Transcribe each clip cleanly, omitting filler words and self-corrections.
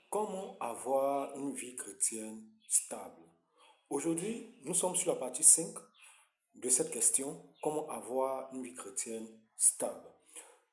Comment avoir une vie chrétienne stable? Aujourd'hui, nous sommes sur la partie 5 de cette question, comment avoir une vie chrétienne stable.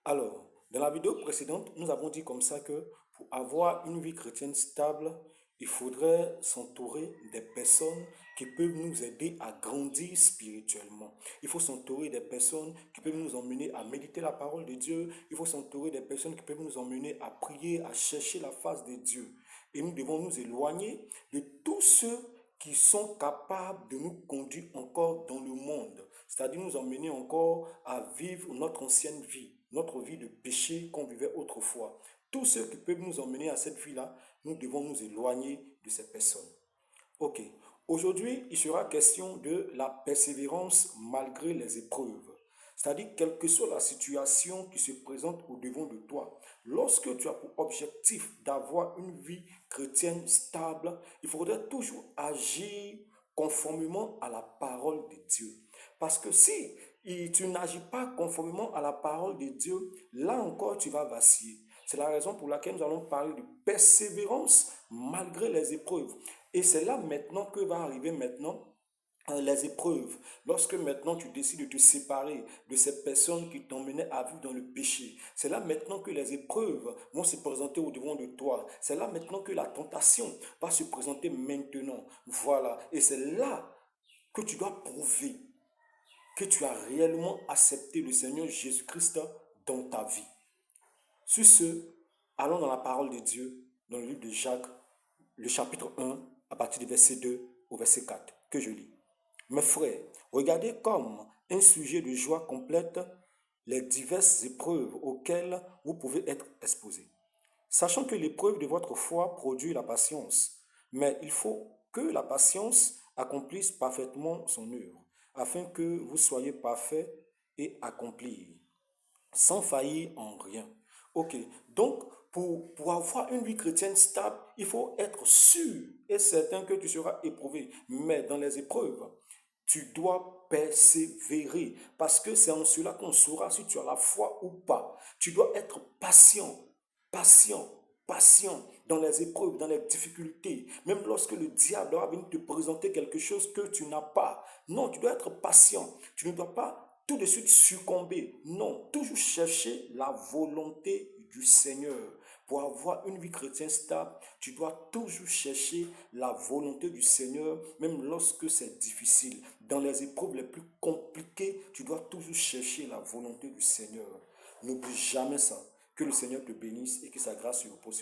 Alors, dans la vidéo précédente, nous avons dit comme ça que pour avoir une vie chrétienne stable, il faudrait s'entourer des personnes qui peuvent nous aider à grandir spirituellement. Il faut s'entourer des personnes qui peuvent nous emmener à méditer la parole de Dieu. Il faut s'entourer des personnes qui peuvent nous emmener à prier, à chercher la face de Dieu. Et nous devons nous éloigner de tous ceux qui sont capables de nous conduire encore dans le monde, c'est-à-dire nous emmener encore à vivre notre ancienne vie, notre vie de péché qu'on vivait autrefois. Tous ceux qui peuvent nous emmener à cette vie-là, nous devons nous éloigner de ces personnes. Ok, aujourd'hui, il sera question de la persévérance malgré les épreuves. C'est-à-dire, quelle que soit la situation qui se présente au devant de toi, lorsque tu as pour objectif d'avoir une vie chrétienne stable, il faudrait toujours agir conformément à la parole de Dieu. Parce que si tu n'agis pas conformément à la parole de Dieu, là encore tu vas vaciller. C'est la raison pour laquelle nous allons parler de persévérance malgré les épreuves. Et c'est là maintenant que va arriver maintenant les épreuves. Lorsque maintenant tu décides de te séparer de ces personnes qui t'emmenaient à vivre dans le péché, c'est là maintenant que les épreuves vont se présenter au devant de toi. C'est là maintenant que la tentation va se présenter maintenant. Voilà. Et c'est là que tu dois prouver que tu as réellement accepté le Seigneur Jésus-Christ dans ta vie. Sur ce, allons dans la parole de Dieu, dans le livre de Jacques, le chapitre 1, à partir du verset 2 au verset 4, que je lis. Mes frères, regardez comme un sujet de joie complète les diverses épreuves auxquelles vous pouvez être exposés. Sachant que l'épreuve de votre foi produit la patience, mais il faut que la patience accomplisse parfaitement son œuvre, afin que vous soyez parfaits et accomplis, sans faillir en rien. Ok, donc pour avoir une vie chrétienne stable, il faut être sûr et certain que tu seras éprouvé. Mais dans les épreuves, tu dois persévérer parce que c'est en cela qu'on saura si tu as la foi ou pas. Tu dois être patient, patient, patient dans les épreuves, dans les difficultés. Même lorsque le diable va venir te présenter quelque chose que tu n'as pas. Non, tu dois être patient. Tu ne dois pas tout de suite succomber. Non, toujours chercher la volonté du Seigneur. Pour avoir une vie chrétienne stable, tu dois toujours chercher la volonté du Seigneur, même lorsque c'est difficile. Dans les épreuves les plus compliquées, tu dois toujours chercher la volonté du Seigneur. N'oublie jamais ça. Que le Seigneur te bénisse et que sa grâce se repose sur toi.